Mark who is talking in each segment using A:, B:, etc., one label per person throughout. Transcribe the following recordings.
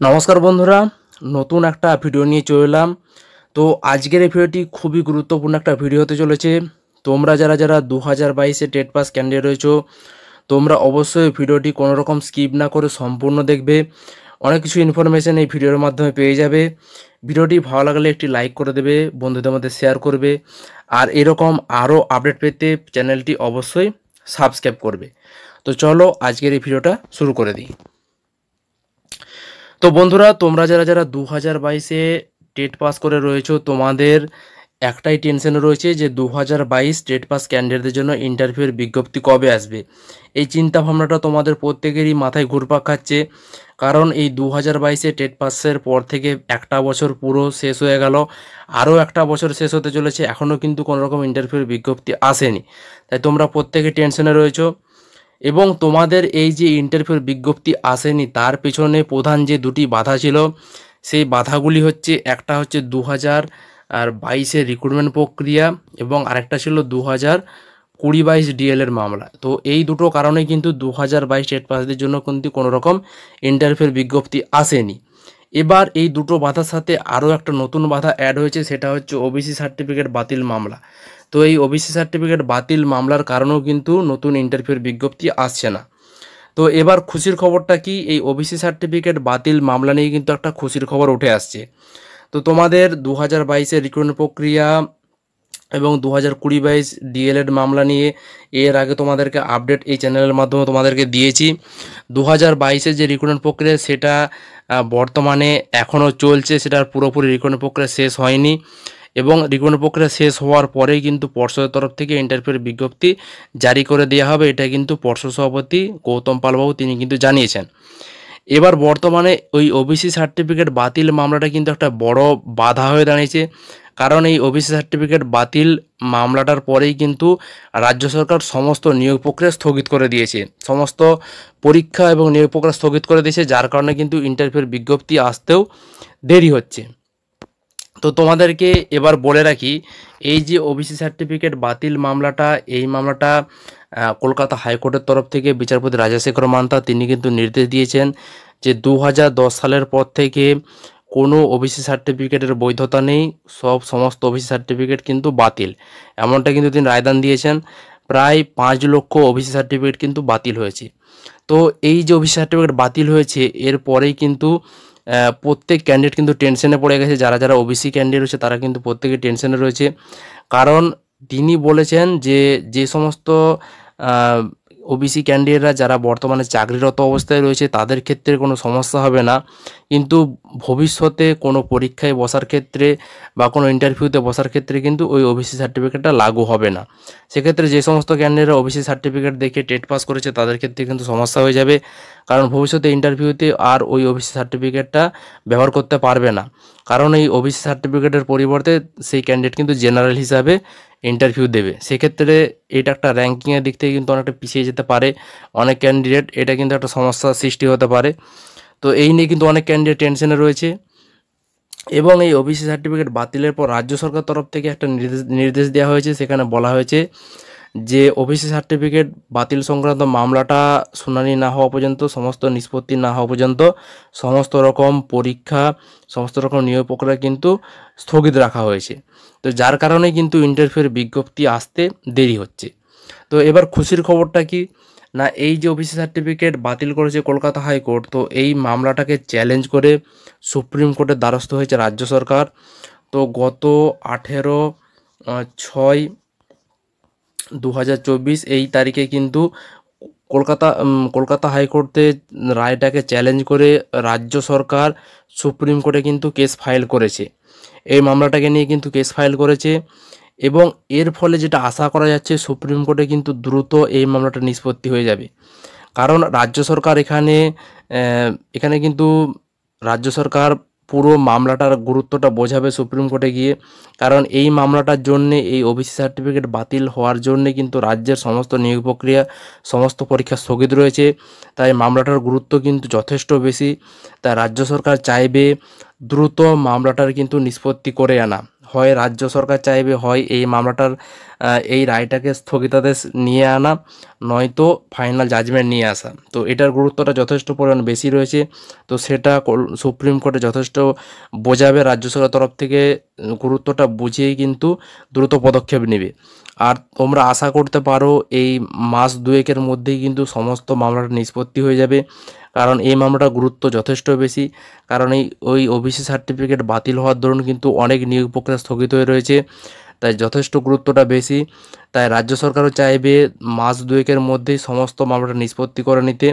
A: নমস্কার বন্ধুরা, নতুন একটা ভিডিও নিয়ে চলে এলাম। তো আজকের এই ভিডিওটি খুবই গুরুত্বপূর্ণ একটা ভিডিও হতে চলেছে। তোমরা যারা যারা 2022-এ টেট পাস ক্যান্ডিডেট রয়েছো, তোমরা অবশ্যই ভিডিওটি কোনো রকম স্কিপ না করে সম্পূর্ণ দেখবে। অনেক কিছু ইনফরমেশন এই ভিডিওর মাধ্যমে পেয়ে যাবে। ভিডিওটি ভালো লাগলে একটি লাইক করে দেবে, বন্ধুদের মধ্যে শেয়ার করবে, আর এরকম আরও আপডেট পেতে চ্যানেলটি অবশ্যই সাবস্ক্রাইব করবে। তো চলো আজকের এই ভিডিওটা শুরু করে দিই। তো বন্ধুরা, তোমরা যারা যারা 2022-এ টেট পাস করে রয়েছো, তোমাদের একটাই টেনশন রয়েছে যে 2022 টেট পাস ক্যান্ডিডেটদের জন্য ইন্টারভিউয়ের বিজ্ঞপ্তি কবে আসবে। এই চিন্তা ভাবনাটা তোমাদের প্রত্যেকেরই মাথায় ঘুরপাক খাচ্ছে, কারণ এই 2022-এ টেট পাসের পর থেকে একটা বছর পুরো শেষ হয়ে গেল, আরও একটা বছর শেষ হতে চলেছে, এখনও কিন্তু কোনো রকম ইন্টারভিউয়ের বিজ্ঞপ্তি আসেনি। তাই তোমরা প্রত্যেকে টেনশনে রয়েছো এবং তোমাদের এই যে ইন্টারভিউর বিজ্ঞপ্তি আসেনি তার পেছনে প্রধান যে দুটি বাধা ছিল, সেই বাধাগুলি হচ্ছে, একটা হচ্ছে 2022-এর রিক্রুটমেন্ট প্রক্রিয়া এবং আরেকটা ছিল 2020-22 ডিএলের মামলা। তো এই দুটো কারণে কিন্তু 2022 টেট পাসদের জন্য কিন্তু কোনো রকম ইন্টারভিউর বিজ্ঞপ্তি আসেনি। এবার এই দুটো বাধার সাথে আরও একটা নতুন বাধা অ্যাড হয়েছে, সেটা হচ্ছে ওবিসি সার্টিফিকেট বাতিল মামলা। তো এই ওবিসি সার্টিফিকেট বাতিল মামলার কারণেও কিন্তু নতুন ইন্টারভিউর বিজ্ঞপ্তি আসছে না। তো এবার খুশির খবরটা কি, এই ওবিসি সার্টিফিকেট বাতিল মামলা নিয়ে কিন্তু একটা খুশির খবর উঠে আসছে। তো তোমাদের 2022-এর রিক্রুটমেন্ট প্রক্রিয়া এবং 2020-22 ডিএলএড মামলা নিয়ে এর আগে তোমাদেরকে আপডেট এই চ্যানেলের মাধ্যমে তোমাদেরকে দিয়েছি। 2022-এর যে রিক্রুটমেন্ট প্রক্রিয়া সেটা বর্তমানে এখনও চলছে, সেটার পুরোপুরি রিক্রুটমেন্ট প্রক্রিয়া শেষ হয়নি এবং রিক্রুটমেন্ট প্রক্রিয়া শেষ হওয়ার পরেই কিন্তু পর্ষদের তরফ থেকে ইন্টারভিউর বিজ্ঞপ্তি জারি করে দেওয়া হবে, এটা কিন্তু পর্ষদ সভাপতি গৌতম পালবাবু তিনি কিন্তু জানিয়েছেন। এবার বর্তমানে ওই ওবিসি সার্টিফিকেট বাতিল মামলাটা কিন্তু একটা বড় বাধা হয়ে দাঁড়িয়েছে, কারণ এই ওবিসি সার্টিফিকেট বাতিল মামলাটার পরেই কিন্তু রাজ্য সরকার সমস্ত নিয়োগ প্রক্রিয়া স্থগিত করে দিয়েছে, সমস্ত পরীক্ষা এবং নিয়োগ প্রক্রিয়া স্থগিত করে দিয়েছে, যার কারণে কিন্তু ইন্টারভিউর বিজ্ঞপ্তি আসতেও দেরি হচ্ছে। তো তোমাদেরকে এবার বলে রাখি, এই যে ওবিসি সার্টিফিকেট বাতিল মামলাটা, এই মামলাটা কলকাতা হাইকোর্টের তরফ থেকে বিচারপতি রাজাশেখর মান্তা তিনি কিন্তু নির্দেশ দিয়েছেন যে 2010 সালের পর থেকে কোনো ওবিসি সার্টিফিকেটের বৈধতা নেই, সমস্ত ওবিসি সার্টিফিকেট কিন্তু বাতিল, এমনটা কিন্তু তিনি রায়দান দিয়েছেন। প্রায় 5 লক্ষ ওবিসি সার্টিফিকেট কিন্তু বাতিল হয়েছে। তো এই যে ওবিসি সার্টিফিকেট বাতিল হয়েছে এর পরেই কিন্তু প্রত্যেক ক্যান্ডিডেট কিন্তু টেনশনে পড়ে গেছে, যারা যারা ওবিসি ক্যান্ডিডেট রয়েছে তারা কিন্তু প্রত্যেকে টেনশনে রয়েছে, কারণ তিনি বলেছেন যে যে সমস্ত ওবিসি ক্যান্ডিডেটরা যারা বর্তমানে চাকরিরত অবস্থায় রয়েছে তাদের ক্ষেত্রে কোনো সমস্যা হবে না, কিন্তু ভবিষ্যতে কোনো পরীক্ষায় বসার ক্ষেত্রে বা কোনো ইন্টারভিউতে বসার ক্ষেত্রে কিন্তু ওই ওবিসি সার্টিফিকেটটা লাগু হবে না। সেক্ষেত্রে যে সমস্ত ক্যান্ডিডেটরা ওবিসি সার্টিফিকেট দেখে টেট পাস করেছে তাদের ক্ষেত্রে কিন্তু সমস্যা হয়ে যাবে, কারণ ভবিষ্যতে ইন্টারভিউতে আর ওই ওবিসি সার্টিফিকেটটা ব্যবহার করতে পারবে না, কারণ এই ওবিসি সার্টিফিকেটের পরিবর্তে সেই ক্যান্ডিডেট কিন্তু জেনারেল হিসাবে ইন্টারভিউ দেবে। সেক্ষেত্রে এটা একটা র্যাঙ্কিংয়ের দিক থেকে কিন্তু অনেকটা পিছিয়ে যেতে পারে অনেক ক্যান্ডিডেট, এটা কিন্তু একটা সমস্যার সৃষ্টি হতে পারে। তো এই নিয়ে কিন্তু অনেক ক্যান্ডিডেট টেনশনে রয়েছে এবং এই ওবিসি সার্টিফিকেট বাতিলের পর রাজ্য সরকার তরফ থেকে একটা নির্দেশ দেওয়া হয়েছে, সেখানে বলা হয়েছে যে ওবিসি সার্টিফিকেট বাতিল সংক্রান্ত মামলাটা শুনানি না হওয়া পর্যন্ত, সমস্ত নিষ্পত্তি না হওয়া পর্যন্ত সমস্ত রকম পরীক্ষা, সমস্ত রকম নিয়োগ প্রক্রিয়া কিন্তু স্থগিত রাখা হয়েছে। তো যার কারণে কিন্তু ইন্টারভিউয়ের বিজ্ঞপ্তি আসতে দেরি হচ্ছে। তো এবার খুশির খবরটা কি না, এই যে ওবিসি সার্টিফিকেট বাতিল করেছে কলকাতা হাইকোর্ট, তো এই মামলাটাকে চ্যালেঞ্জ করে সুপ্রিম কোর্টের দ্বারস্থ হয়েছে রাজ্য সরকার। তো গত 18/6/2024 এই তারিখে কিন্তু কলকাতা হাইকোর্টে রায়টাকে চ্যালেঞ্জ করে রাজ্য সরকার সুপ্রিম কোর্টে কিন্তু কেস ফাইল করেছে, এই মামলাটাকে নিয়ে কিন্তু কেস ফাইল করেছে এবং এর ফলে যেটা আশা করা যাচ্ছে সুপ্রিম কোর্টে কিন্তু দ্রুত এই মামলাটা নিষ্পত্তি হয়ে যাবে, কারণ রাজ্য সরকার এখানে কিন্তু রাজ্য সরকার পুরো মামলাটার গুরুত্বটা বোঝাবে সুপ্রিম কোর্টে গিয়ে, কারণ এই মামলাটার জন্যে, এই ওবিসি সার্টিফিকেট বাতিল হওয়ার জন্যে কিন্তু রাজ্যের সমস্ত নিয়োগ প্রক্রিয়া, সমস্ত পরীক্ষা স্থগিত রয়েছে, তাই মামলাটার গুরুত্ব কিন্তু যথেষ্ট বেশি। তাই রাজ্য সরকার চাইবে দ্রুত মামলাটার কিন্তু নিষ্পত্তি করে আনা, হয় রাজ্য সরকার চাইবে, হয় এই মামলাটার এই রায়টাকে স্থগিতাদেশ নিয়ে আনা, নয়তো ফাইনাল জাজমেন্ট নিয়ে আসা। তো এটার গুরুত্বটা যথেষ্ট পরিমাণ বেশি রয়েছে। তো সেটা সুপ্রিম কোর্টে যথেষ্ট বোঝাবে, রাজ্য সরকার তরফ থেকে গুরুত্বটা বুঝিয়েই কিন্তু দ্রুত পদক্ষেপ নেবে। আর তোমরা আশা করতে পারো এই মাস দুয়েকের মধ্যেই কিন্তু সমস্ত মামলাটা নিষ্পত্তি হয়ে যাবে, কারণ এই মামলাটার গুরুত্ব যথেষ্ট বেশি। কারণ ওই ওবিসি সার্টিফিকেট বাতিল হওয়ার দরুন কিন্তু অনেক নিয়োগ প্রক্রিয়া স্থগিত হয়ে রয়েছে, তাই যথেষ্ট গুরুত্বটা বেশি। তাই রাজ্য সরকারও চাইবে মাস দুয়েকের মধ্যেই সমস্ত মামলাটা নিষ্পত্তি করে নিতে।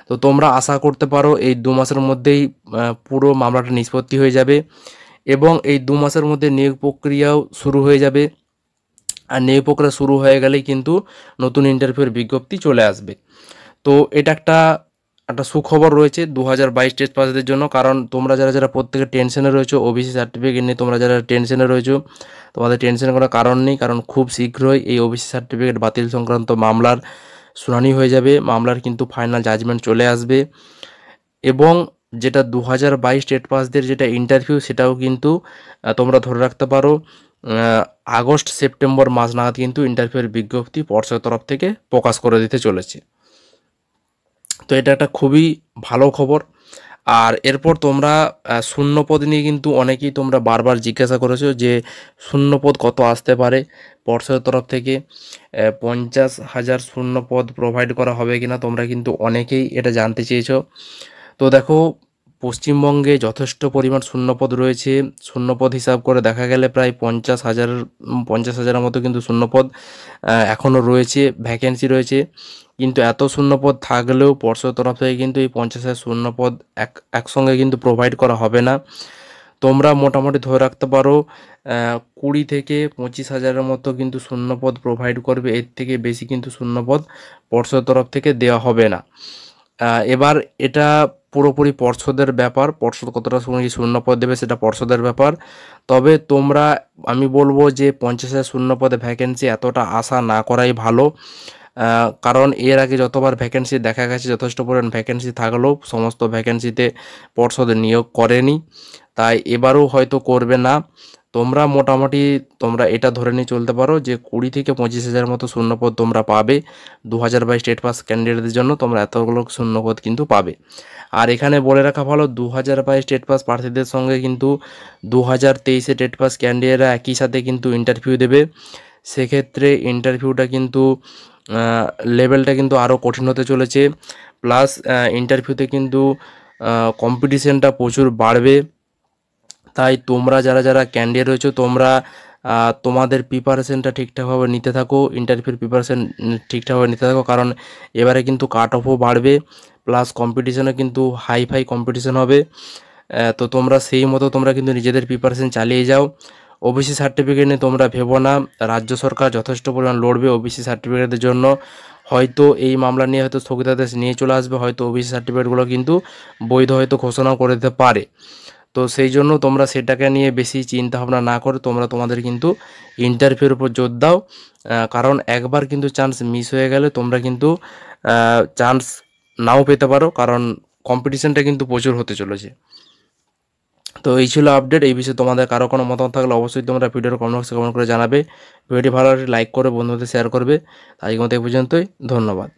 A: তো তোমরা আশা করতে পারো এই 2 মাসের মধ্যেই পুরো মামলাটা নিষ্পত্তি হয়ে যাবে, এবং এই 2 মাসের মধ্যে নিয়োগ প্রক্রিয়াও শুরু হয়ে যাবে। আর নিয়োগ প্রক্রিয়া শুরু হয়ে গেলেই কিন্তু নতুন ইন্টারভিউয়ের বিজ্ঞপ্তি চলে আসবে। তো এটা একটা একটা সুখবর রয়েছে 2022 টেস্ট পাসদের জন্য। কারণ তোমরা যারা যারা প্রত্যেকে টেনশনে রয়েছো ওবিসি সার্টিফিকেট নিয়ে, তোমরা যারা টেনশনে রয়েছো, তোমাদের টেনশনের কোনো কারণ নেই। কারণ খুব শীঘ্রই এই ওবিসি সার্টিফিকেট বাতিল সংক্রান্ত মামলার শুনানি হয়ে যাবে, মামলার কিন্তু ফাইনাল জাজমেন্ট চলে আসবে। এবং যেটা 2022 টেট পাসদের যেটা ইন্টারভিউ, সেটাও কিন্তু তোমরা ধরে রাখতে পারো আগস্ট সেপ্টেম্বর মাস নাগাদ কিন্তু ইন্টারভিউয়ের বিজ্ঞপ্তি পর্ষদের তরফ থেকে প্রকাশ করে দিতে চলেছে। তো এটা একটা খুবই ভালো খবর। আর এরপর তোমরা শূন্যপদ নিয়ে কিন্তু অনেকেই তোমরা বারবার জিজ্ঞাসা করেছো যে শূন্যপদ কত আসতে পারে পর্ষদের তরফ থেকে, 50,000 শূন্যপদ প্রোভাইড করা হবে কিনা, তোমরা কিন্তু অনেকেই এটা জানতে চেয়েছো। তো দেখো, পশ্চিমবঙ্গে যথেষ্ট পরিমাণ শূন্যপদ রয়েছে। শূন্যপদ হিসাব করে দেখা গেলে প্রায় 50,000 মতো কিন্তু শূন্যপদ এখনও রয়েছে, ভ্যাকেন্সি রয়েছে। কিন্তু এত শূন্যপদ থাকলেও পর্ষদের তরফ থেকে কিন্তু এই 50,000 শূন্যপদ একসঙ্গে কিন্তু প্রোভাইড করা হবে না। তোমরা মোটামুটি ধরে রাখতে পারো 20 থেকে 25,000-এর মতো কিন্তু শূন্যপদ প্রোভাইড করবে, এর থেকে বেশি কিন্তু শূন্যপদ পর্ষদের তরফ থেকে দেওয়া হবে না। এবার এটা পুরোপুরি পর্ষদের ব্যাপার, পর্ষদ কতটা শূন্যপদ দেবে সেটা পর্ষদের ব্যাপার। তবে তোমরা, আমি বলবো যে 50,000 শূন্যপদে ভ্যাকেন্সি এতটা আশা না করাই ভালো। কারণ এর আগে যতবার ভ্যাকেন্সি দেখা গেছে যথেষ্ট পরিমাণ ভ্যাকেন্সি থাকলেও সমস্ত ভ্যাকেন্সিতে পর্ষদে নিয়োগ করেনি, তাই এবারও হয়তো করবে না। তোমরা মোটামুটি তোমরা এটা ধরে নিয়ে চলতে পারো যে 20 থেকে 25,000 মতো শূন্যপদ তোমরা পাবে 2022 স্টেট পাস ক্যান্ডিডেটদের জন্য, তোমরা এতগুলো শূন্যপদ কিন্তু পাবে। আর এখানে বলে রাখা ভালো, 2022 স্টেট পাস প্রার্থীদের সঙ্গে কিন্তু 2023 স্টেট পাস ক্যান্ডিডেটরা একই সাথে কিন্তু ইন্টারভিউ দেবে। সেক্ষেত্রে ইন্টারভিউটা কিন্তু লেভেলটা কিন্তু আরও কঠিন হতে চলেছে। প্লাস ইন্টারভিউতে কিন্তু কম্পিটিশনটা প্রচুর বাড়বে। তাই তোমরা যারা যারা ক্যান্ডিডেট রয়েছো, তোমরা তোমাদের প্রিপারেশনটা ঠিকঠাকভাবে নিতে থাকো, ইন্টারভিউর প্রিপারেশন ঠিকঠাকভাবে নিতে থাকো। কারণ এবারে কিন্তু কাট অফও বাড়বে, প্লাস কম্পিটিশনও কিন্তু হাই কম্পিটিশন হবে। তো তোমরা সেই মতো তোমরা কিন্তু নিজেদের প্রিপারেশন চালিয়ে যাও। ওবিসি সার্টিফিকেট নিয়ে তোমরা ভেবো না, রাজ্য সরকার যথেষ্ট পরিমাণ লড়বে ওবিসি সার্টিফিকেটের জন্য। হয়তো এই মামলা নিয়ে হয়তো স্থগিতাদেশ নিয়ে চলে আসবে, হয়তো ওবিসি সার্টিফিকেটগুলো কিন্তু বৈধ হয়তো ঘোষণাও করে দিতে পারে। তো সেই জন্য তোমরা সেটাকে নিয়ে বেশি চিন্তা ভাবনা না করে তোমরা তোমাদের কিন্তু ইন্টারভিউর উপর জোর দাও। কারণ একবার কিন্তু চান্স মিস হয়ে গেলে তোমরা কিন্তু চান্স নাও পেতে পারো, কারণ কম্পিটিশনটা কিন্তু প্রচুর হতে চলেছে। তো এই ছিল আপডেট। এই বিষয়ে তোমাদের কারো কোনো মতামত থাকলে অবশ্যই তোমরা ভিডিওর কমেন্ট বক্সে কমেন্ট করে জানাবে। ভিডিওটি ভালো লাগলে লাইক করে বন্ধুদের শেয়ার করবে। আজকের মতো এই পর্যন্তই, ধন্যবাদ।